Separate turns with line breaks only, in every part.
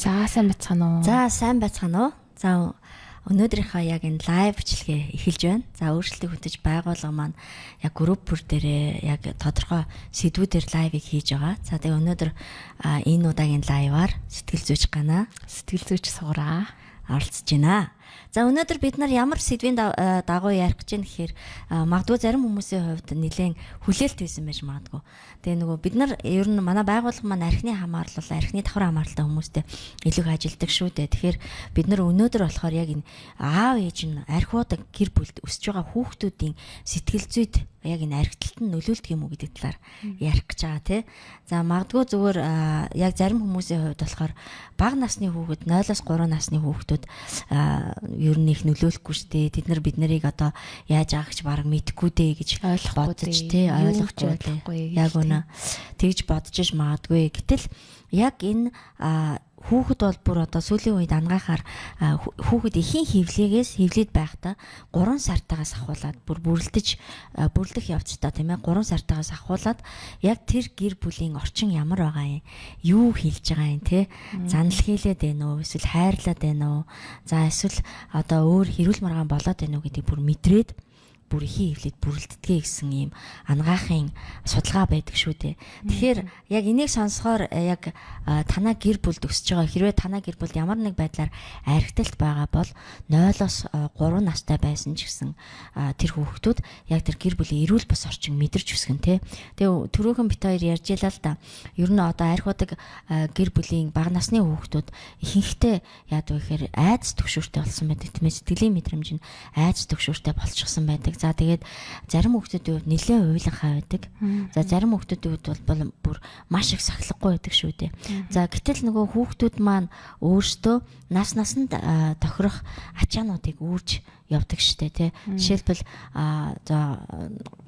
За сайн байцгаана уу?
За сайн байцгаана уу? За өнөөдрийнхөө яг энэ лайв бичлэгээ эхэлж байна. За өөрчлөлтийг хөтөж байгууллага маань яг групп бүр дээрээ яг тодорхой сэдвүүдээр лайвыг хийж байгаа. За тэгээ өнөөдөр энэ удаагийн лайваар сэтгэл зүйч Гана,
Сэтгэл зүйч Сугараа
оролцож байна. За өнөөдөр бид нар ямар сэдвийн дагуу ярих гэж байна гэхээр магадгүй зарим хүмүүсийн хувьд нэлээд хүлээлт хийсэн байж магадгүй. Тэгээ нөгөө бид нар ер нь манай байгууллага маань архины хамаарлал, архины давхар хамааралтай хүмүүстэй илүү их ажилладаг шүү дээ. Тэгэхээр бид нар өнөөдөр болохоор яг энэ аав ээж нь архиудаг гэр бүлд өсөж байгаа хүүхдүүдийн сэтгэл зүйд яг энэ архиталт нь нөлөөлдөг юм уу гэдэг талаар ярих гэж байгаа тий. За магадгүй зүгээр яг зарим хүмүүсийн хувьд болохоор бага насны хүүхэд 0-3 насны хүүхдүүд ер нь их нөлөөлөхгүй шүү дээ. Тэд нар бид нарыг одоо яаж аах гэж бараг мэдэхгүй дээ гэж бодож тий ойлгохгүй. Яг үнэ тэгж бодож иж магадгүй. Гэтэл яг энэ хүүхэд бол бүр одоо сүүлийн үед ангахаар хүүхэд эхийн хевлээд байхдаа 3 сартаагаас ахуулаад бүр бүрлдэх явцдаа тийм ээ 3 сартаагаас ахуулаад яг тэр гэр бүлийн орчин ямар байгаа юм, юу хийж байгаа юм те занал хийлээд байна уу, эсвэл хайрлаад байна уу, за эсвэл одоо өөр хэрүүл маргаан болоод байна уу гэдгийг бүр мэдрээд бүр ихийн хөвлөд бүрэлддэгэ гэсэн ийм ангаахын судалгаа байдаг шүү дээ. Тэгэхээр яг энийг сонсохоор яг танаа гэр бүлд өсөж байгаа хэрвээ танаа гэр бүлд ямар нэг байдлаар архиталт байгаа бол 0-оос 3 настай байсан ч гэсэн тэр хүүхдүүд яг тэр гэр бүлийн эрүүл бус орчин мэдэрч өсгөн тэ. Тэгээ түрүүхэн бит хоёр ярьж илаа л да. Ер нь одоо архиудаг гэр бүлийн бага насны хүүхдүүд ихэнхдээ яадаг вэ гэхээр айдас төгшөөртэй болсон байдаг тийм ээ. Сэтгэлийн мэдрэмж нь айдас төгшөөртэй болчихсон байдаг. За тэгээд зарим хүүхдүүдийн хувьд нэлээд уйланхай байдаг. За зарим хүүхдүүдийн хувьд бол бүр маш их сахилахгүй байдаг шүү дээ. За гэтэл нөгөө хүүхдүүд маань өөрсдөө насанд тохирох ачаануудыг үүрж явдаг штэ тий. Жишээлбэл за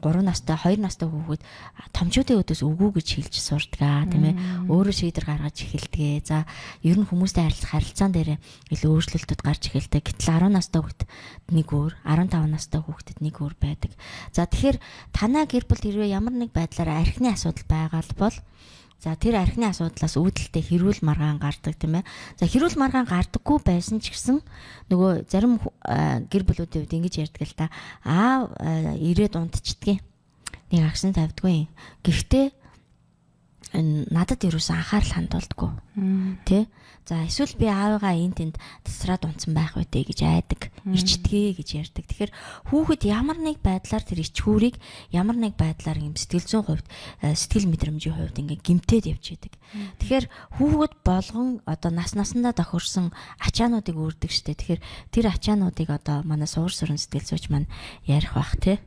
3 настай 2 настай хүүхэд томчуудын өдөөс үгүй гэж хэлж сурдаг тийм ээ. Өөрөө шийдвэр гаргаж эхэлдэг. За ер нь хүмүүстэй харилцаан дээр илүү өөрчлөлтүүд гарч эхэлдэг. Гэтэл 10 настай хүүхэд нэг өөр, 15 настай хүүхдэд нэг өөр байдаг. За тэгэхээр танаа гэр бүл хэрвээ ямар нэг байдлаар архины асуудал байгаа бол за тэр архины асуудлаас үүдэлтэй хэрүүл маргаан гардаг тийм ээ. За хэрүүл маргаан гардаггүй байсан ч гэсэн нөгөө зарим гэр бүлүүдийн үед ингэж ярьдаг л та аав ирээд унтчихдээ нэг агшин тавьдгүй. Гэхдээ надад юусэн анхаарал хандуулдаггүй тий. За эсвэл би аавыгаа энд тэнд тасраад унтсан байх үедээ гэж айдаг, ичдгээ гэж ярьдаг. Тэгэхээр хүүхэд ямар нэг байдлаар тэр ичхүүрийг ямар нэг байдлаар юм сэтгэл зүйн хувьд, сэтгэл мэдрэмжийн хувьд ингээ гимтээд явж идэг. Тэгэхээр хүүхэд болгон одоо насандаа тохирсон ачаануудыг үүрдэг штэ. Тэгэхээр тэр ачаануудыг одоо манай суур сүрэн сэтгэл зүйч маань ярих бах тий.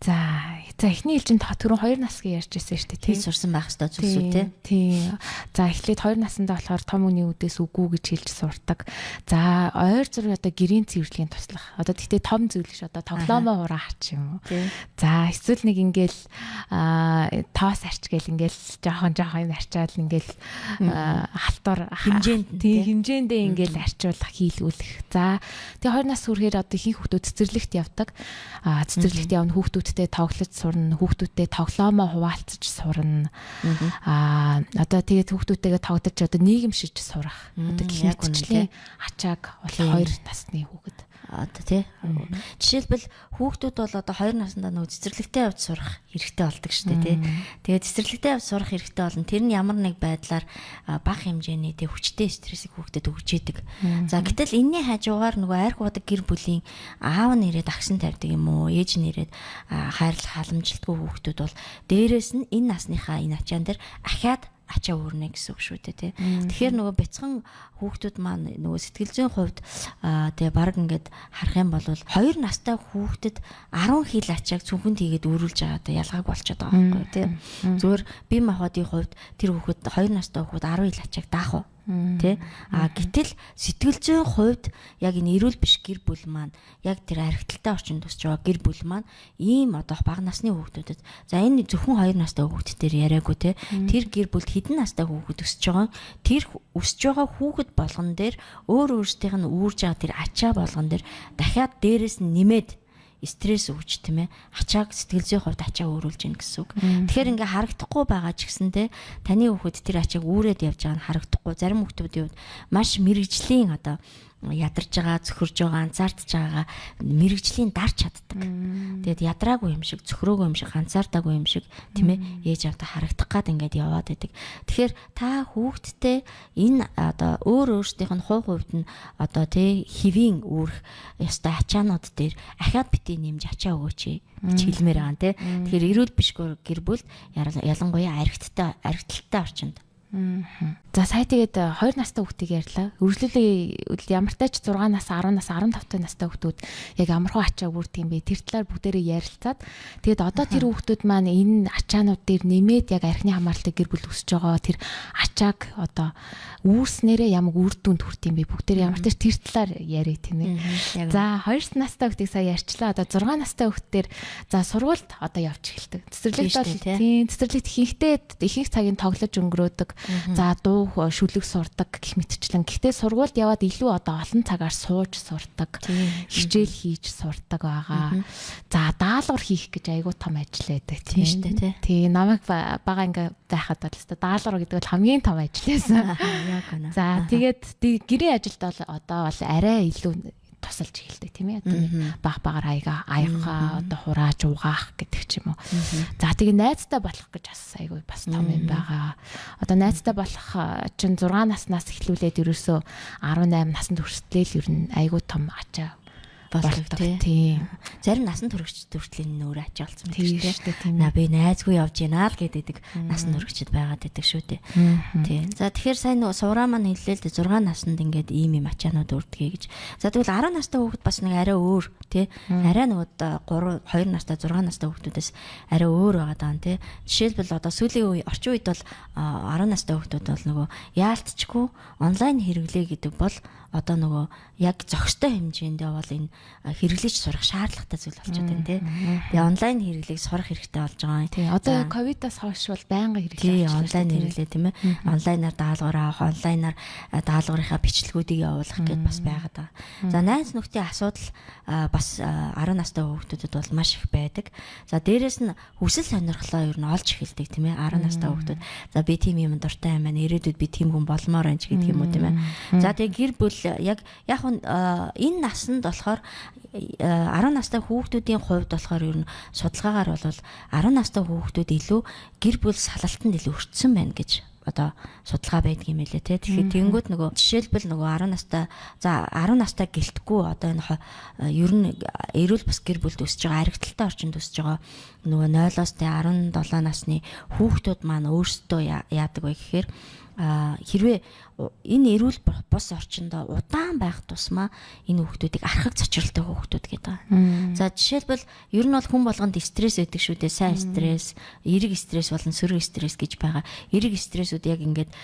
За эхний ээлжинд түрүүн 2 насгийн ярьж ирсэн шүү дээ.
Тийм сурсан байх ёстой зүйлс үү те.
Тийм. За эхлээд 2 наснда болохоор том үний үдээс үгүй гэж хэлж сурдаг. За ойр зургийн одоо гэрийн цэвэрлэгийн туслах. Одоо тэгтээ том зөвлөж одоо тоглоомоо хураа хач юм уу. За эсвэл нэг ингээл тоос арч гээл ингээл жоохон юм арчаал ингээл халтур хэмжээндээ ингээл арчуулах хийлгүүлэх. За тэгээ 2 нас хүрэхээр одоо ихэнх хүүхдүүд цэцэрлэгт явдаг. Цэцэрлэгт явна хүүхдүүдтэй тоглож сурна, хүүхдүүдтэй тоглоомоо хуваалцаж сурна. Одоо тэгээд хүүхдүүдтэйгээ тоглож одоо нийгэмшиж сурах. Одоо гэх мэтчлийн ачааг бол 2 насны хүүхэд.
Одоо тий. Жишээлбэл хүүхдүүд бол одоо 2 наснда нөгөө цэцэрлэгтээ явж сурах хэрэгтэй болдог шүү дээ тий. Тэгээд цэцэрлэгтээ явж сурах хэрэгтэй болно. Тэр нь ямар нэг байдлаар бага хэмжээний тий хүчтэй стрессийг хүүхдэд өгч идэг. За гэтэл энэний хажуугаар нөгөө арх удаг гэр бүлийн аав нь ирээд агшин тавьдаг юм уу, ээж нь ирээд хайрлах халамжилтгүй хүүхдүүд бол дээрээс нь энэ насныхаа энэ ачаан дээр ахиад ачаа өөрнө гэсэн үг шүү дээ тий. Тэгэхээр нөгөө бяцхан хүүхдүүд маань нөгөө сэтгэл зүйн хувьд тэгээ баг ингээд харах юм бол 2 настай хүүхдэд 10 хил ачааг цүнхэнд хийгээд өөрүүлж байгаа одоо ялгааг болчиход байгаа байхгүй тий. Зүгээр бие махбодын хувьд тэр хүүхэд 2 настай хүүхэд 10 хил ачааг даах уу? Тэ гэтэл сэтгэл зүйн хувьд яг энэ эрүүл биш гэр бүл маань яг тэр архиталтай орчинд төсч байгаа гэр бүл маань ийм одоо бага насны хүүхдүүдэд за энэ зөвхөн 2 настай хүүхэд дээр яриаггүй те тэр гэр бүлд хэдэн настай хүүхэд өсөж байгаа тэр өсөж байгаа хүүхэд болгон дээр өөр өөрсдийнх нь үүрж байгаа тэр ачаа болгон дээр дахиад дээрэс нь нэмээд стресс өгч тийм ээ ачааг сэтгэл зүйн хувьд ачаа өөрүүлж гин гэсэн үг. Тэгэхээр ингээ харагдахгүй байгаа ч гэсэндээ таны хүүхэд тэр ачааг үүрээд явж байгаа нь харагдахгүй. Зарим хүүхдүүдийн хувьд маш мэрэгжлийн одоо ядарч байгаа, цөхөрж байгаа, анзаардж байгаагаа мэрэгжлийн дарж чаддаг. Тэгээд ядраагүй юм шиг, цөхрөөгүй юм шиг, анзаардаагүй юм шиг тийм ээ ээж аваа харагдах гад ингээд яваад байдаг. Тэгэхээр та хүүхдтэй энэ одоо өөрсдийнх нь хувь хувьд нь одоо тий хэвийн үүрэх ёстой ачаанууд дээр ахаад битгий нэмж ачаа өгөөч гэж хэлмээр байгаа нэ. Тэгэхээр эрүүл бишгүй гэр бүл ялангуяа аригттай орчинд.
За сая тэгээд 2 настай хүүхдийг ярьлаа. Үргэлжлүүлээ ямар тач 6 нас, 10 нас, 15 настай хүүхдүүд яг ямар хөө ачаа үүрдэг юм бэ? Тэр талаар бүгдээрээ ярилцаад тэгээд одоо тэр хүүхдүүд маань энэ ачаанууд дээр нэмээд яг архины хамааралтай гэр бүл өсөж байгаа тэр ачааг одоо үүрснээрээ ямар үр дүнд хүрт юм бэ? Бүгдээрээ ямар тач тэр талаар яриа тийм ээ. За 2 настай хүүхдийг сая ярьчлаа. Одоо 6 настай хүүхдээр за сургуульд одоо явж эхэлдэг. Цэцэрлэгт бол тийм цэцэрлэгт ихэнх цагийн тоглож өнгөрөөдөг. За дуу шүлэг сурдаг гэх мэтчлэн. Гэхдээ сургуульд яваад илүү одоо олон цагаар сууж сурдаг. Хичээл хийж сурдаг байгаа. За даалгавар хийх гэж айгүй том ажил байдаг тийм шүү дээ тий. Намайг бага ингээ байхад бол өстой даалгавар гэдэг бол хамгийн том ажил байсан. За тэгээд гэрийн ажилд бол одоо бол арай илүү тусалж эхэлдэг тийм ээ. Одоо баг багаар аяга одоо хурааж угаах гэдэг ч юм уу. За тэгээ найзтай болох гэж айгүй бас том юм байгаа. Одоо найзтай болох чинь 6 наснаас эхлүүлээд ерөөсөө 18 наснд хүртэл ер нь айгүй том ачаа болдог тийм.
Зарим насанд хүрэгчд нөр ачаа болсон байдаг шүү дээ. На би найзгүй явж гинаа л гэдэг насанд хүрэгчд байгаад байдаг шүү дээ. Тийм. За тэгэхээр сайн нөгөө сувраа маань хэллээ л дээ 6 наснд ингээд ийм юм ачаанууд үрдгээ гэж. За тэгвэл 10 настай хүүхэд бас нэг арай өөр тий. Арай нөгөө 2 настай 6 настай хүүхдүүдээс арай өөр байгаа даа тий. Жишээлбэл одоо сүүлийн орчин үед бол 10 настай хүүхдүүд бол нөгөө яалтчгүй онлайн хэрэглээ гэдэг бол одоо нөгөө яг зохистой хэмжээндээ бол энэ хэрэглэж сурах шаардлагатай зүйл болчиход байна тий. Тэгээ онлайн хэрэглээг сурах хэрэгтэй болж байгаа юм.
Тий. Одоо ковидоос хойш бол байнга хэрэглээ.
Тий, онлайн хэрэглээ тийм ээ. Онлайнаар даалгавар авах, онлайнаар даалгаврынхаа бичлэгүүдийг явуулах гэдээ бас байгаад байгаа. За найз нөхдийн асуудал бас 10 настай хүүхдүүдэд бол маш их байдаг. За дээрэс нь хүсэл сонирхлоо ер нь олж эхэлдэг тийм ээ 10 настай хүүхдүүд. За би тийм юм дуртай юм байна. Ирээдүйд би тийм хүн болмоор байна ч гэдэг юм уу тийм ээ. За тэгээ гэр бүл яг энэ насанд болохоор 10 настай хүүхдүүдийн хувьд болохоор ер нь судалгаагаар бол 10 настай хүүхдүүд илүү гэр бүл салалтанд илүү өртсөн байна гэж одоо судалгаа байдаг юм элэ те. Тэгэхээр тэнгууд нөгөө жишээлбэл нөгөө 10 настай за 10 настай гэлтгүй одоо энэ ер нь эрүүл бас гэр бүлд өсөж байгаа аригталтай орчинд өсөж байгаа нөгөө 0-оос 17 насны хүүхдүүд маань өөрсдөө яадаг вэ гэхээр хэрвээ энэ эрүүл бос орчиндөө удаан байх тусмаа энэ хүүхдүүдийг архаг цочролтой хүүхдүүд гэдэг. За жишээлбэл ер нь бол хүн болгонд стресс байдаг шүү дээ. Сайн стресс, эерэг стресс болон сөрөг стресс гэж байгаа. Эерэг стрессүүд яг ингээд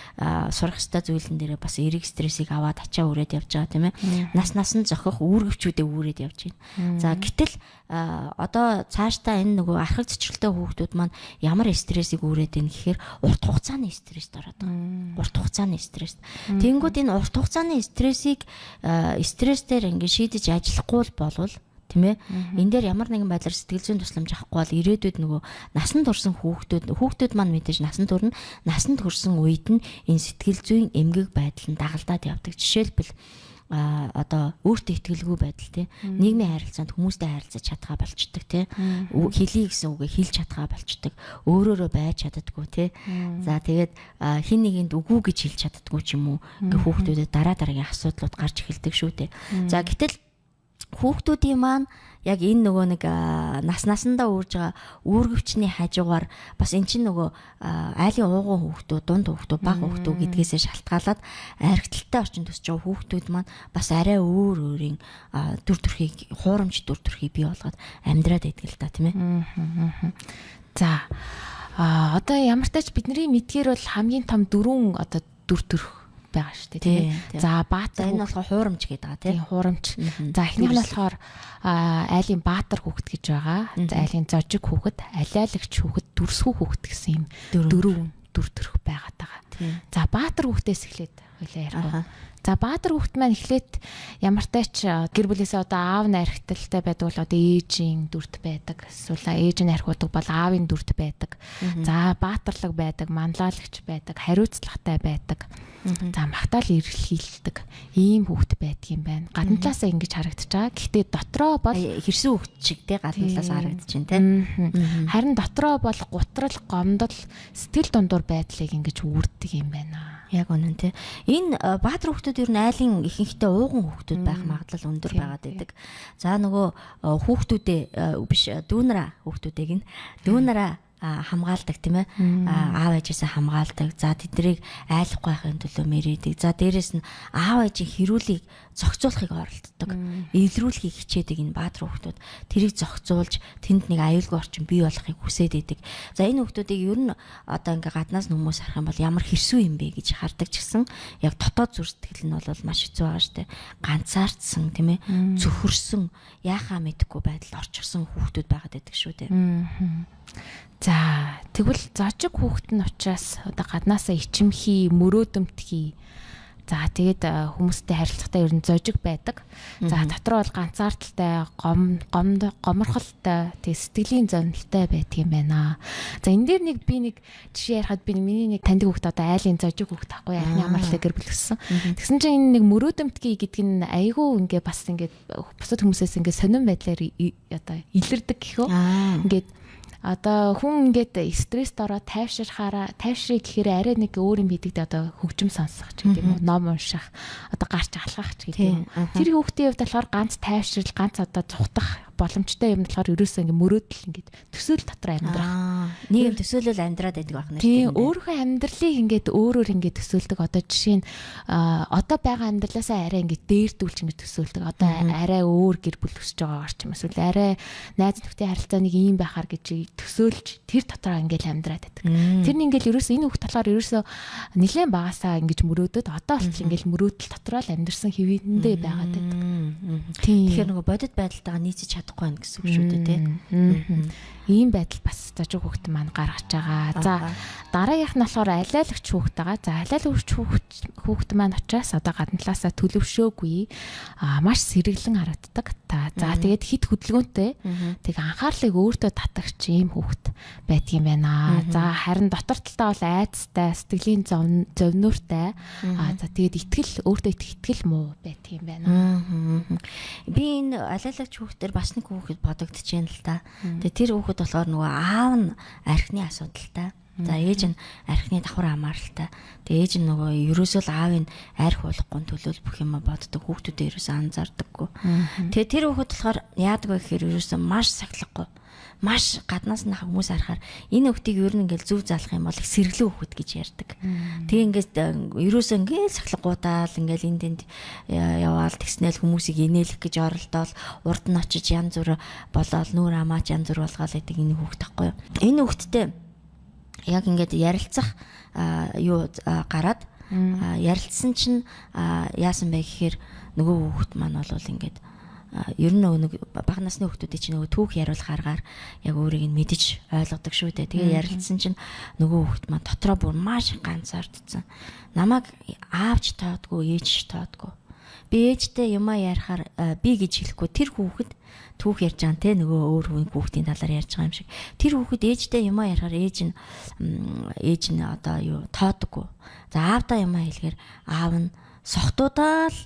сурах ёстой зүйлэн дээрээ бас эерэг стрессийг аваад ачаа үрээд явж байгаа тийм ээ. Нас зохих үүргэвчүүдээ үрээд явж байна. За гэтэл одоо цаашдаа энэ нөгөө архаг цочролтой хүүхдүүд маань ямар стрессийг үрээд байна гэхээр урт хугацааны стресст ороод байгаа. Урт хугацааны стресс. Тэнгүүд энэ урт хугацааны стрессийг стресстээр ингээд шийдэж ажиллахгүй болвол тийм ээ энэ дээр ямар нэгэн байдлаар сэтгэл зүйн тусламж авахгүй бол ирээдүйд нөгөө насанд хүрсэн хүүхдүүд маань мэдээж насанд хүрсэн үед нь энэ сэтгэл зүйн эмгэг байдал нь дагалдаад явдаг. Жишээлбэл одоо өөртөө итгэлгүй байдал тий нийгмийн харилцаанд хүмүүстэй харилцаж чадхаа болчдөг тий хэлий гэсэн үгээ хэлж чадхаа болчдөг өөрөөрөө байж чаддаггүй тий за тэгээд хин нэгэнд үгүй гэж хэлж чаддаггүй ч юм уу ингээ хүүхдүүдэд дараа дараагийн асуудлууд гарч эхэлдэг шүү дээ. За гэтэл хүүхдүүдийн маань яг энэ нөгөө нэг насандаа үрж байгаа үүргэвчний хажуугаар бас эн чинь нөгөө айлын уугуун хүүхдүүд, дунд хүүхдүүд, бага хүүхдүүд гэдгээсээ шалтгаалаад аригталтай орчинд төсөж байгаа хүүхдүүд маань бас арай өөрийн дүр төрхийг хуурамч дүр төрхийг бий болгоод амьдраад байдаг л та тийм ээ.
За одоо ямар ч тач бидний мэдгээр бол хамгийн том 4 одоо дүр төрх байгаа шүү дээ тийм. За баатар
энэ болохоор хуурамч гэдэг байгаа тийм
хуурамч. За эхнийх нь болохоор айлын баатар хүүхэд гэж байгаа. За айлын зожиг хүүхэд, алиалагч хүүхэд, дүрсгүй хүүхэд гэсэн юм 4 дүр төрх байгаад байгаа. За баатар хүүхдээс эхлээд хоёлаа ярих. За баатар хүүхэд маань эхлээд ямартай ч гэр бүлээсээ одоо аав нь архиталтай байдаг бол одоо ээжийн дүрт байдаг. Эсвэл ээж нь архиудаг бол аавын дүрт байдаг. За баатарлаг байдаг, манлайлагч байдаг, хариуцлагатай байдаг. За магтаал эргэлхийлдэг ийм хүүхэд байдаг юм байна. Гадна талаасаа ингэж харагдаж байгаа. Гэхдээ дотроо бол
хэрсэн хүүхэд шиг те гадна талаас харагдаж байна те.
Харин дотроо бол гутрал, гомдол, сэтгэл дундуур байдлыг ингэж үүрдэг юм байна.
Яг үнэн те. Энэ баатар хүүхдүүд ер нь айлын ихэнхдээ ууган хүүхдүүд байх магадлал өндөр байгаад байдаг. За нөгөө хүүхдүүдээ биш дүүнараа хүүхдүүдийг нь дүүнараа хамгаалдаг тийм ээ аав ээжээсээ хамгаалдаг. За тэднийг айлахгүй байхын төлөө мэрийдэг. За дээрэс нь аав ээжийн хэрүүлийг зохицуулахыг оролддог. Илрүүлэхийг хичээдэг энэ баатар хүүхдүүд. Тэрийг зохицуулж тэнд нэг аюулгүй орчин бий болохыг хүсээд идэг. За энэ хүүхдүүдийг ер нь одоо ингээ гаднаас хүмүүс харах юм бол ямар хэрсүү юм бэ гэж хардаг ч гэсэн яг дотоод зүрх сэтгэл нь бол маш хэцүү байгаа штэ. Ганцаардсан тийм ээ зөвхөрсөн яахаа мэдэхгүй байдал орчихсон хүүхдүүд байгаад байдаг шүү дээ.
За тэгвэл зожиг хүүхэд нь учраас одоо гаднаасаа ичимхий, мөрөөдөмтгий. За тэгээд хүмүүстэй харилцахтаа ер нь зожиг байдаг. За дотор бол ганцаардалтай, гоморхолтой, тэг сэтгэлийн зовнилтой байдаг юм байна. За энэ дээр би нэг жишээ ярихад миний нэг таньдаг хүүхэд одоо айлын зожиг хүүхэд ахгүй яхны амарлаа гэр бүлгэсэн. Тэгсэн чинь энэ нэг мөрөөдөмтгий гэдэг нь айгүй ингээ бас ингээ бусад хүмүүсээс ингээ сонирн байдлаар одоо илэрдэг гэхөө. Ингээд одоо хүн ингээд стресст ороод тайвширхаараа тайвшрыг гэхээр арай нэг өөр юм хийдэг одоо хөгжим сонсох ч гэдэг юм уу, ном унших, одоо гарч алхах ч гэдэг юм. Тэр хүүхдийн хувьд болохоор ганц тайвшрал, ганц одоо цухтах боломжтой юм болохоор ерөөсөө ингээ мөрөөдөл ингээд төсөөл дотор амьдрах.
Нийгэм төсөөлөл амьдраад байдаг байх нь
тийм өөрийнхөө амьдралыг ингээд өөрөөр ингээд төсөөлдөг. Одоо жишээ нь одоо байгаа амьдралаасаа арай ингээд дээрдүүлж ингээд төсөөлдөг. Одоо арай өөр гэр бүл төсөж байгаа орчим эсвэл арай найз нөхдөд харилцаа нэг ийм байхаар гэж төсөөлж тэр дотроо ингээд амьдраад байдаг. Тэр нь ингээд ерөөсөө энэ хүүхд болохоор ерөөсөө нэлээд багасаа ингээд мөрөөдөд одоо болчих ингээд мөрөөдөл дотроо л амьдрсан хэвэндээ байгаад байдаг.
Тэгэхээр нөгөө бодит байдалтайгаа нийцэж чадахгүй байна гэсэн үг шүү дээ тий.
Ийм байдал бас зожиг хүүхэд маань гаргаж байгаа. За дараагийнх нь болохоор алиалагч хүүхэд байгаа. За алиалагч хүүхэд маань учраас одоо гадна талаасаа төлөвшөөгүй маш сэргэлэн харагддаг. За тэгээд хит хөдөлгөөнтэй. Тэг анхаарлыг өөртөө татагч ийм хүүхэд байдаг юм байна. За харин дотор талтаа бол айцтай, сэтгэлийн зовнууртай. За тэгээд итгэл өөртөө итгэл муу байдаг юм байна.
Би энэ алиалагч хүүхдээр бас нэг хүүхэд бодогдож байна л та. Тэгээд тэр хүүхэд болохоор нөгөө аав нь архины асуудалтай. За ээж нь архины давхар хамааралтай. Тэгээ ээж нь нөгөө ерөөсөө л аавын арх болохгүй төлөөл бүх юм боддог. Хүүхдүүдээ ерөөсөө анзаардаггүй. Тэгээ тэр хүүхэд болохоор яадаг вэ гэхээр ерөөсөө маш сахилахгүй. Маш гаднаас нь хүмүүс харахаар энэ хүүхдийг ер нь ингээл зүв заалах юм бол их сэргэлэн хүүхэд гэж ярьдаг. Тэгээ ингээд ерөөсөө ингээл сахилгуудаал ингээл энд тэнд яваал тэгснээл хүмүүсийг инээлэх гэж оролдоол урд нь очиж янз бүр болоод нүүр амаач янз бүр болгоол гэдэг энэ хүүхэд тахгүй юу. Энэ хүүхдтэй яг ингээд ярилцах гараад ярилцсан чинь яасан бэ гэхээр нөгөө хүүхэд маань бол ингээд ер нь нэг бага насны хүүхдүүдийн чинь нөгөө түүх яриулах аргаар яг өөрийг нь мэдэж ойлгодог шүү дээ. Тэгээ ярилцсан чинь нөгөө хүүхэд маань дотроо бүр маш ганцаардсан. Намайг аавч тоодгүй, ээж тоодгүй. Би ээжтэй юмаа ярихаар би гэж хэлэхгүй тэр хүүхэд түүх ярьж байгаа те нөгөө өөр хүүхдийн талаар ярьж байгаа юм шиг. Тэр хүүхэд ээжтэй юмаа ярихаар ээж нь одоо юу тоодгүй. За аавдаа юмаа хэлэхээр аав нь сохтуудаал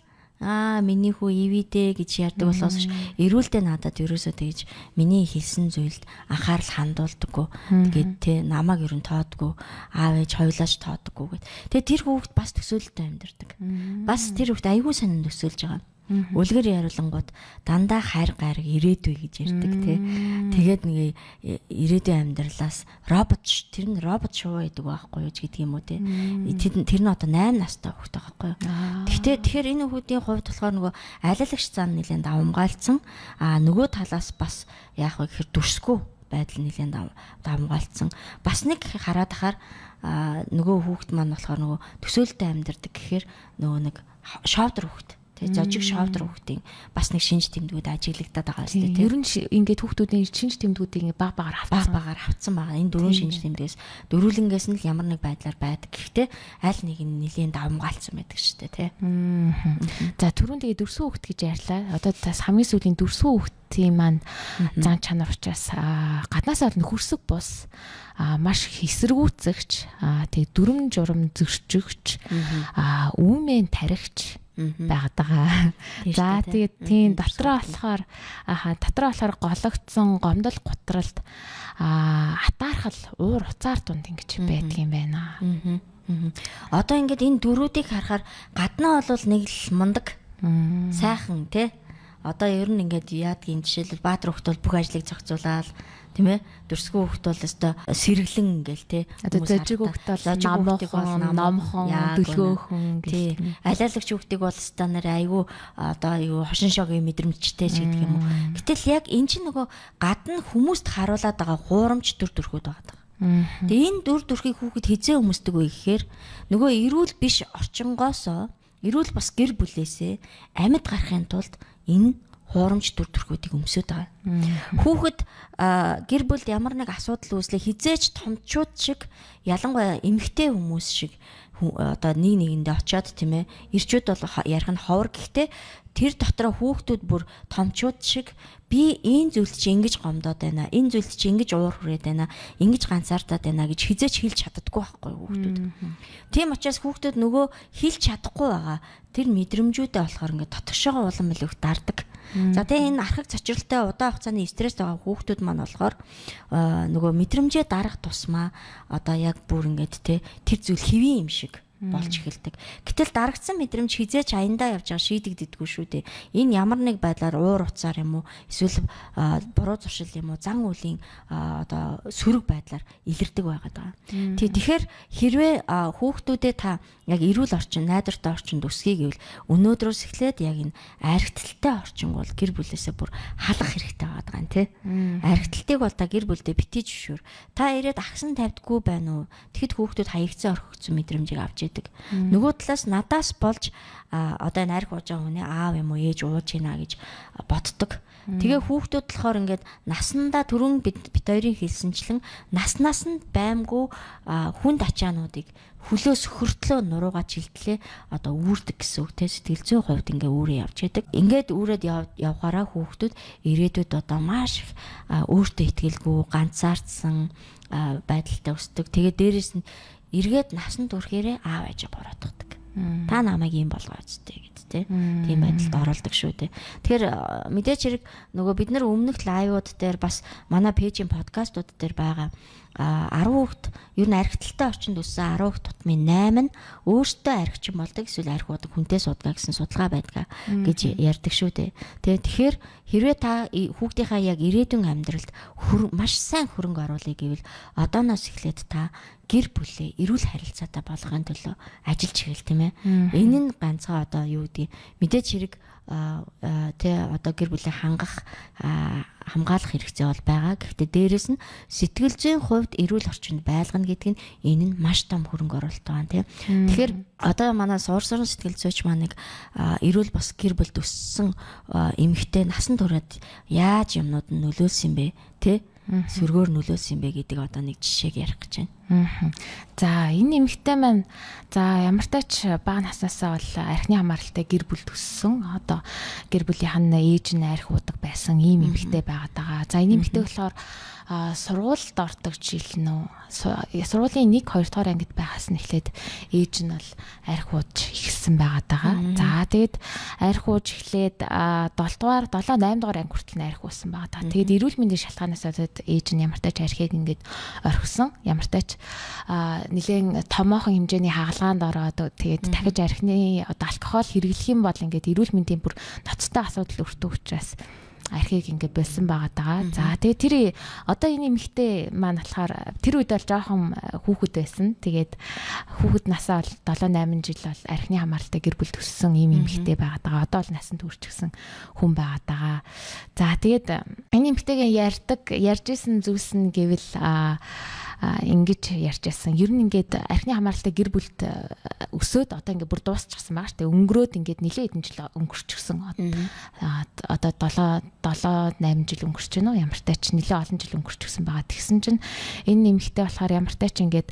миний хүү ивидэ гэж ярьдаг болохоос эрүүлдэ надад ерөөсөө тэгж миний хэлсэн зүйлд анхаарал хандуулдаггүй. Тэгээд те намайг ер нь тоодгүй, аав ээж хоёулаач тоодгүй гэд. Тэгээд тэр хүүхэд бас төсөөлөлтөй амьдардаг. Бас тэр хүүхэд аягүй сонин төсөөлж байгаа. Үлгэр яриулангууд дандаа хайр гайраг ирээдүй гэж ярьдаг те. Тэгээд нэг ирээдүйн амьдралаас тэр нь робот шуу байдаг байхгүй юу гэдэг юм уу те. Тэр нь одоо 8 настай хүүхэд байгаа байхгүй юу. Тэгэхээр энэ хүүхдийн хувьд болохоор нөгөө алиалагч зан нэлээд давмгаалцсан. Нөгөө талаас бас яах вэ гэхээр дүрсгүй байдал нэлээд давмгаалцсан. Бас нэг хараад ахаар нөгөө хүүхэд маань болохоор нөгөө төсөөлтөй амьдардаг гэхээр нөгөө нэг шовдор хүүхэд Тэгээ зожиг шовдор хүүхдийн бас нэг шинж тэмдгүүд ажиглагдаад байгаа шүү дээ.
Ер нь ингээд хүүхдүүдийн шинж тэмдгүүдийг баг
багаар авцсан байгаа. Энэ дөрвөн шинж тэмдгээс дөрвөлнгээс нь л ямар нэг байдлаар байдаг. Гэхдээ аль нэг нь нэлийн давмгаалцсан байдаг шүү дээ, тий.
За түрүүн тэгээ дөрсөн хүүхд гэж ярьлаа. Одоо бас хамгийн сүүлийн дөрсөн хүүхдийн маань зан чанар учраас гаднаасаа бол нөхөрсөг бус маш их эсэргүүцэгч тэгээ дүрм журм зөрчигч үүмэн таригч байгаад байгаа. За тэгээд тийм дотроо болохоор гологдсон гомдол гутралд хатаархал уур уцаар дунд ингэж байдаг юм байна.
Одоо ингээд энэ дөрүүдийг харахаар гаднаа бол нэг л мундаг сайхан тий. Одоо ер нь ингээд яадгийн жишээлбэл Баатар хөлт бол бүх ажлыг зохицуулаад тийм ээ дөрсгөө хөлт бол өстой сэргэлэн ингээл тий.
Одоо зожиг хөлт бол номхон дөлгөөхөн
тий. Алиалагч хөлтийг бол өстой нэр айгүй одоо юу хошин шогийн мэдрэмжтэй ч гэдэг юм уу. Гэтэл яг эн чинь нөгөө гадна хүмүүст харуулад байгаа хуурамч дүр төрхөд байгаа. Тэгээ энэ дүр төрхийг хүүхэд хизээ өмсдөг вэ гэхээр нөгөө эрүүл биш орчингоосоо эрүүл бас гэр бүлээсээ амьд гарахын тулд энэ хуурамч дүр төрхүүдийг өмсөд байгаа. Хүүхэд гэр бүлд ямар нэг асуудал үүслэ хизээч томчууд шиг ялангуяа эмэгтэй хүмүүс шиг одоо нэг нэгэндээ очиод тийм ээ ирчүүд бол ярих нь ховор гэхдээ тэр дотроо хүүхдүүд бүр томчууд шиг би энэ зүйлд чи ингэж гомдоод байна. Энэ зүйлд чи ингэж уур хүрээд байна. Ингэж ганцаардаад байна гэж хизээч хэлж чаддаггүй байхгүй хүүхдүүд. Тийм учраас хүүхдүүд нөгөө хэлж чадахгүй байгаа. Тэр мэдрэмжүүдээ болохоор ингээд дотгошоогоо улам илүү их дардаг. За тэгээ энэ архаг цочролтой удаан хугацааны стресс байгаа хүүхдүүд маань болохоор нөгөө мэдрэмжээ дарах тусмаа одоо яг бүр ингээд тэр зүйл хэвийн юм шиг болж эхэлдэг. Гэтэл дарагдсан мэдрэмж хизээч аяндаа явж байгаа шийдэгддэггүй шүү дээ. Энэ ямар нэг байдлаар уур уцаар юм уу эсвэл буруу зуршил юм уу зан үлийн одоо сөрөг байдлаар илэрдэг байгаад байгаа. Тэгэхээр хэрвээ хүүхдүүдэд та яг эрүүл орчин, найдвартай орчинд өсгий гэвэл өнөөдрөөс эхлээд яг энэ архитэлтэй орчин бол гэр бүлээсээ бүр халах хэрэгтэй байгаа юм тий. Архитэлтийг бол та гэр бүлдээ битгий зөвшөөр. Та ирээд агсан тавьдаггүй байна уу? Тэгэхэд хүүхдүүд хаягдсан орхигдсон мэдрэмжийг авч идэг. Нөгөө талаас надаас болж одоо энэ арх ууж байгаа хүний аав юм уу ээж ууж гинэ гэж боддог. Тэгээ хүүхдүүд болохоор ингээд наснда түрүүн бид хоёрын хэлсэнчлэн наснаас нь баймгүй хүнд ачаануудыг хөлөөс хөртлөө нуруугаа чилтлээ одоо үүрдэг гэсэн үг те сэтгэл зүйн хувьд ингээ үүрээ явж яадаг. Ингээд үүрээд явхаараа хүүхдүүд ирээдүйд одоо маш өөртөө итгэлгүй ганцаардсан байдалтай өсдөг. Тэгээ дээрэс нь эргээд насанд хүрэхээрээ аав ээжээ буруутгадаг. Та намайг юм болгооч тээ гэд тээ. Тийм байдалд оролдог шүү дээ. Тэгэхээр мэдээч хэрэг нөгөө бид нар өмнөх лайвууд дээр бас манай пэйжийн подкастууд дээр байгаа 10 хүүхэд ер нь архитэлтэй орчинд өссөн 10 хүүхэд тутмын 8 нь өөртөө архичин болдог эсвэл архи уудаг хүнтэй судгаа гэсэн судалгаа байдаг гэж ярьдаг шүү дээ. Тэгэхээр хэрвээ та хүүхдийнхаа яг ирээдүйн амьдралд маш сайн хөрөнгө оруулъя гэвэл одооноос эхлээд та гэр бүлээ эрүүл харилцаатай болгохын төлөө ажиллаж эхэл тийм ээ. Энэ нь ганцхан одоо юу гэдэг мэдээч хэрэг одоо гэр бүлээ хамгаалах хэрэгцээ бол байгаа. Гэхдээ дээрэс нь сэтгэл зүйн хувьд эрүүл орчинд байлгана гэдэг нь энэ нь маш том хөрөнгө оруулалт байгаа тийм. Тэгэхээр одоо манай суурсрын сэтгэл зүйч маань нэг эрүүл бас гэр бүлд өссөн эмэгтэй насан туршид яаж юмнууд нь нөлөөлсөн бэ тий? Сөргөөр нөлөөлсөн юм бэ гэдэг одоо нэг жишээг ярих гэж байна.
За энэ эмэгтэй маань за ямар тач бага наснаасаа бол архины хамааралтай гэр бүлд өссөн. Одоо гэр бүлийнх нь ээж нь архи уудаг байсан ийм эмэгтэй байгаад байгаа. За энэ эмэгтэй болохоор сургуульд ордог жил нөө сургуулийн 1 2 дугаар ангид байхаас нь эхлээд ээж нь бол архи ууж ихсэн байгаад байгаа. За тэгэд архи ууж эхлээд 7 дугаар 7 8 дугаар анги хүртэл архи уусан байгаа. Тэгэд эрүүл мэндийн шалтгаанаас ээж нь ямар тач архийг ингээд орхисон. Ямар тач нэлээд томоохон хэмжээний хагалгаанд ороод тэгээд дахиж архины одоо алкогол хэрэглэх юм бол ингээд эрүүл мэндийн бүр ноцтой асуудал өртөг учраас архийг ингээд болсон байгаа. За тэгээд тэр одоо энэ эмэгтэй маань болохоор тэр үед бол жоохон хүүхэд байсан. Тэгээд хүүхэд насаа бол 7 8 жил бол архины хамааралтай гэр бүл төссөн ийм эмэгтэй байгаа. Одоо бол насанд хүрчихсэн хүн байгаа. За тэгээд энэ эмэгтэйгээ ярьж исэн зүйлс нь гэвэл ингэж ярьж байсан. Ер нь ингээд архины хамааралтай гэр бүлд өсөөд одоо ингээд бүр дуусчихсан байгаа штэ. Өнгөрөөд ингээд нэлээд хэдэн жил өнгөрчихсөн. Одоо 7 8 жил өнгөрч байна уу? Ямартай ч нэлээд олон жил өнгөрчихсөн байгаа. Тэгсэн чинь энэ нэмэгтэй болохоор ямартай ч ингээд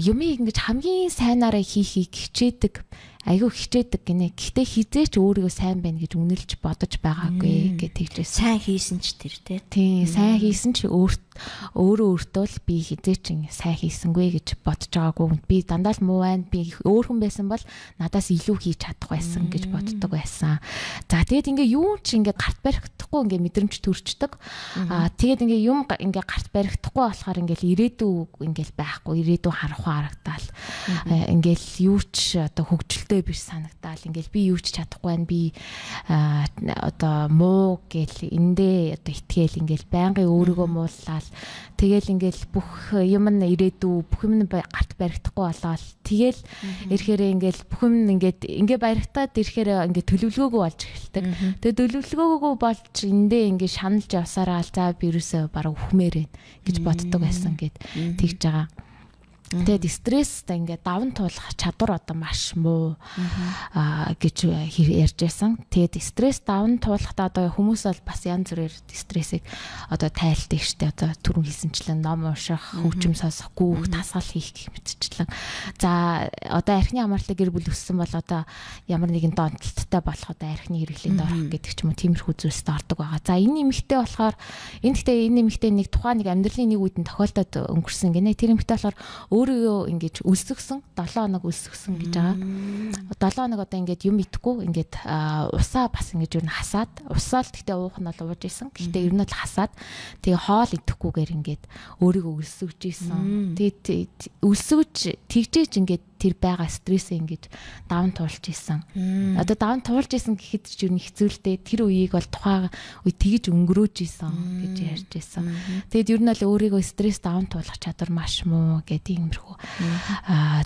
юмыг ингэж хамгийн сайнаараа хийхийг хичээдэг. Айгүй хичээдэг гинэ. Гэхдээ хизээч өөрийгөө сайн байна гэж үнэлж бодож байгаагүй гэж тэгжээс.
Сайн хийсэн ч тэр
тий. Сайн хийсэн ч өөрөө өөртөө л би хизээч сайн хийсэнгүй гэж бодож байгаагүй. Би дандаа л муу байна. Би өөр хүн байсан бол надаас илүү хийж чадах байсан гэж боддог байсан. За тэгээд ингээ юу ч ингээ гарт барихдахгүй ингээ мэдрэмж төрчдөг. Тэгээд ингээ юм ингээ гарт барихдахгүй болохоор ингээл ирээдүй ингээл байхгүй. Ирээдүй харахгүй харагдаал. Ингээл юу ч одоо хөгжил биш санагдаал ингээл би юу ч чадахгүй байна би одоо муу гэл эндээ одоо итгээл ингээл байнгын өөрийгөө мууллаад тэгэл ингээл бүх юм нь ирээдүү бүх юм нь гарт баригдахгүй болоод тэгэл ирэхээр ингээл бүх юм ингээ баригтаад ирэхээр ингээ төлөвлөгөөгүй болж эхэлдэг. Тэгээ төлөвлөгөөгүй болж эндээ ингээ шаналж явсараа за би юусаа бараг өхмээр байна гэж боддог байсан гэд тэгж байгаа. Тэгээд стресстэй ингээд даван туулах чадвар одоо маш муу гэж ярьж байсан. Тэгээд стресс даван туулахдаа одоо хүмүүс бол бас янз бүрээр стрессийг одоо тайлдаг штэ. Одоо түрүүн хэлсэнчлэн ном унших, хөгжим сонсохгүй, тасгал хийх гэх мэтчлэн. За одоо архины хамаарлаа гэр бүл өссөн бол одоо ямар нэгэн донтолттой болох одоо архины хэрэглээнд орох гэдэг ч юм уу тиймэрхүү зүйлсд ордог байгаа. За энэ нэмэгтэй болохоор энэ нэмэгтэй нэг тухайн нэг амьдралын нэг үеийн тохиолдолд өнгөрсөн гинэ. Тэр нэмэгтэй болохоор өөрийгөө ингэж өлсгсөн 7 хоног өлсгсөн гэж байгаа. 7 хоног одоо ингэж юм идэхгүй ингэж усаа бас ингэж юу н хасаад усаа л гэхдээ уух нь бол ууж исэн. Гэхдээ ер нь л хасаад тэгээ хоол идэхгүйгээр ингэж өөрийгөө өлсгөж исэн. Тэгээд өлсгөж тэгжээж ингэж тэр байгаа стрессээ ингэж даван туулж исэн. Одоо даван туулж исэн гэхэд ч юу н хэцүүлтэй тэр үеийг бол тухайн үе тэгж өнгөрөөж исэн гэж ярьж исэн. Тэгээд ер нь л өөрийгөө стресс даван туулах чадвар маш муу гэдэг иймэрхүү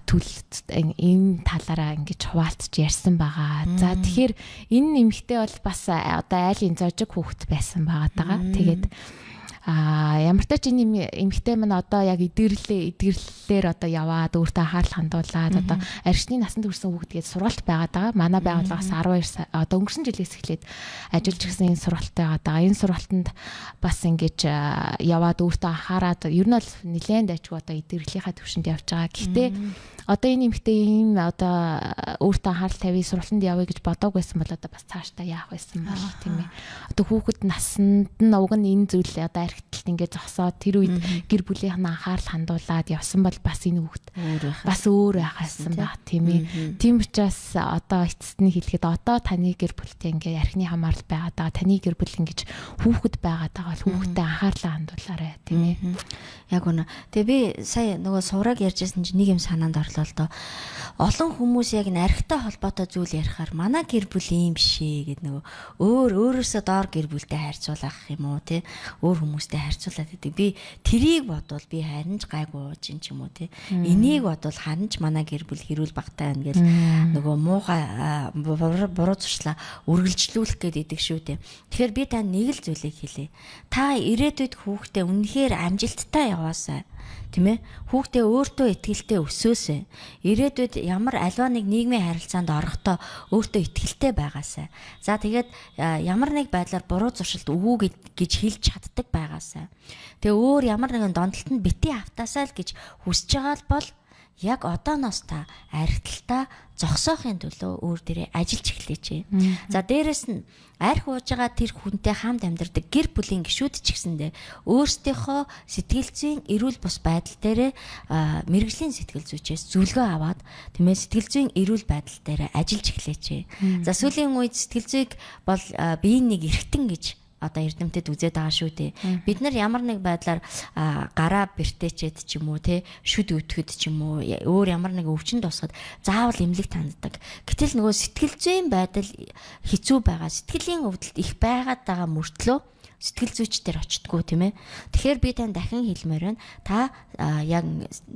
төл энэ талаараа ингэж хуваалцж ярьсан байгаа. За тэгэхээр энэ нэмэгтэй бол бас одоо айлын зожиг хүүхэд байсан байгаа даа. Тэгээд ямар ч энэ эмэгтэй мань одоо яг эдгэрлэлээр одоо яваад өөртөө анхаарал хандуулаад одоо архины насанд хүрсэн хүүхдгээд сургалт байгаад байгаа. Манай байгууллагаас 12 одоо өнгөрсөн жилээс эхлээд ажиллаж гисэн энэ сургалттай байгаа даа. Энэ сургалтанд бас ингэж яваад өөртөө анхаарад ер нь бол нэлээд ажиг одоо эдгэрлэлийнхаа төвшөнд явж байгаа. Гэхдээ одоо энэ эмэгтэй ийм одоо өөртөө анхаарал тавьж сургалтанд явъя гэж бодоагүй байсан бол одоо бас цаашдаа яах байсан бол тийм ээ. Одоо хүүхэд насанд нь уг нь энэ зүйл одоо архитэлт ингээд зогсоод тэр үед гэр бүлийнх нь анхаарал хандуулад явсан бол бас энэ хүүхэд бас өөр байхсан баг тийм ээ. Тийм учраас одоо эцэст нь хэлэхэд одоо таны гэр бүлтэй ингээд архины хамаарал байгаад байгаа. Таны гэр бүл ингэж хүүхэд байгаад байгаа бол хүүхэдтэй анхаарлаа хандуулаарай тийм ээ.
Яг үнэ. Тэгээ би сая нөгөө сураг ярьжсэн чинь нэг юм санаанд орлоо л доо. Олон хүмүүс яг архитай холбоотой зүйл ярихаар манай гэр бүл ийм бишээ гэдэг нөгөө өөрөөсөө доор гэр бүлтэй харьцуулах юм уу те өөр хүмүүстэй харьцуулаад гэдэг. Би тэрийг бодвол би харин ч гайгүй ууж юм уу те. Энийг бодвол харин ч манай гэр бүл хэрүүл багтаа байна гэл нөгөө муухай буруу зуршлаа үргэлжлүүлэх гэдэг шүү те. Тэгэхээр би та нэг л зүйлийг хэлье. Та ирээдүйд хүүхдээ үнэхээр амжилттай яваасай. Тийм ээ. Хүүхдээ өөртөө итгэлтэй өсөөсэй. Ирээдүйд ямар альва нэг нийгмийн харилцаанд орохдоо өөртөө итгэлтэй байгаасай. За тэгээд ямар нэг байдлаар буруу зуршилд өвөө гэж хэлж чаддаг байгаасай. Тэгээ өөр ямар нэгэн донтолтод бити автаасай л гэж хүсэж байгаа бол яг одооноос та архиталтаа зогсоохын төлөө өөр дээрээ ажиллаж эхлэеч. За дээрэс нь арх ууж байгаа тэр хүнтэй хамт амьдардаг гэр бүлийн гишүүд ч гэсэндээ өөрсдийнхөө сэтгэл зүйн эрүүл бус байдал дээрээ мэрэгжлийн сэтгэл зүйчээс зөвлөгөө аваад тийм ээ сэтгэл зүйн эрүүл байдал дээрээ ажиллаж эхлэеч. За сүүлийн үед сэтгэл зүйг бол биеийн нэг эрхтэн гэж одоо эрдэмтэд үзээд байгаа шүү дээ. Бид нар ямар нэг байдлаар гараа бэртээчээд ч юм уу те шүд өтгөд ч юм уу өөр ямар нэг өвчин тусахад заавал эмнэлэг танддаг. Гэтэл нөгөө сэтгэл зүйн байдал хэцүү байгаа. Сэтгэлийн өвдөлт их байгаад байгаа мөртлөө сэтгэл зүйчдэр очтгоо тийм ээ. Тэгэхээр би тань дахин хэлмээр байна. Та яг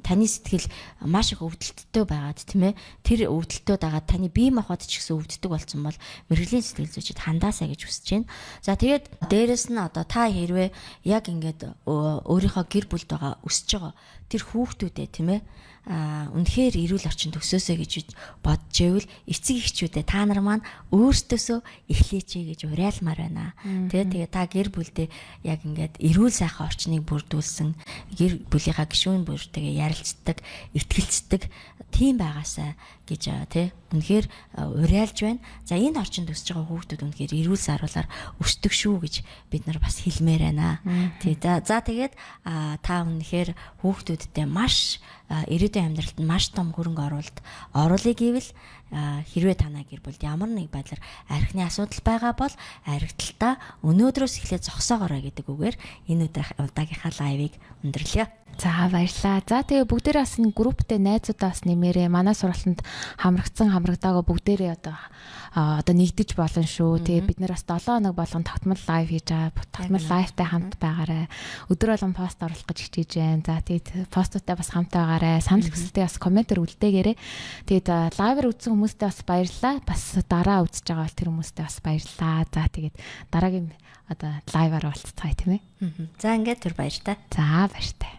таны сэтгэл маш их өвдөлттэй байгаад тийм ээ. Тэр өвдөлтөд байгаа таны бие махбод ч гэсэн өвддөг болсон бол мэрэгжлийн сэтгэл зүйчид хандаасаа гэж хүсэж байна. За тэгээд дээрэс нь одоо та хэрвээ яг ингээд өөрийнхөө гэр бүлд байгаа өсөж байгаа тэр хүүхдүүдээ тийм ээ үнэхээр эрүүл орчин төсөөсэй гэж бодож ивэл эцэг эхчүүдээ та нар маань өөртөөсөө эхлээч гэж уриалмаар байна. Тэгээ та гэр бүлдээ яг ингээд эрүүл сайхан орчныг бүрдүүлсэн гэр бүлийнхаа гишүүн бүртэйгээ ярилцдаг, итгэлцдэг тийм байгаасаа гэж тий үнэхээр уриалж байна. За энэ орчинд өсөж байгаа хүүхдүүд үнэхээр эрүүл саруулаар өсдөг шүү гэж бид нар бас хэлмээр байна. Тий за тэгээд та үнэхээр хүүхдүүдтэй маш ирээдүйн амьдралд маш том хөрөнгө оруулъя гэвэл хэрвээ танаа гэр бүлд ямар нэг байдлаар архины асуудал байгаа бол архиталтаа өнөөдрөөс эхлээд зогсоогоорой гэдэг үгээр энэ удаагийнхаа лайвыг өндөрлөё.
За баярлалаа. За тэгээ бүгдээрээ бас нэг групптэй найзуудаа бас нэмээрээ манай сургалтанд хамрагдаагаа бүгдээрээ одоо нэгдэж болно шүү. Тэгээ бид нар бас 7 хоног болгон тогтмол лайв хийж байгаа. Тогтмол лайвтай хамт байгаарай. Өдөр болгон пост оруулах гэж хичээж байна. За тэгээд постуудтай бас хамт байгаарай. Санал хүсэлтээ бас комментээр үлдээгээрэй. Тэгээд лайвэр үзсэн хүмүүстээ бас баярлалаа. Бас дараа үзэж байгаа бол тэр хүмүүстээ бас баярлалаа. За тэгээд дараагийн одоо лайваар уулзцгаая тийм ээ.
За ингээд түр баяр та.
За баяр та.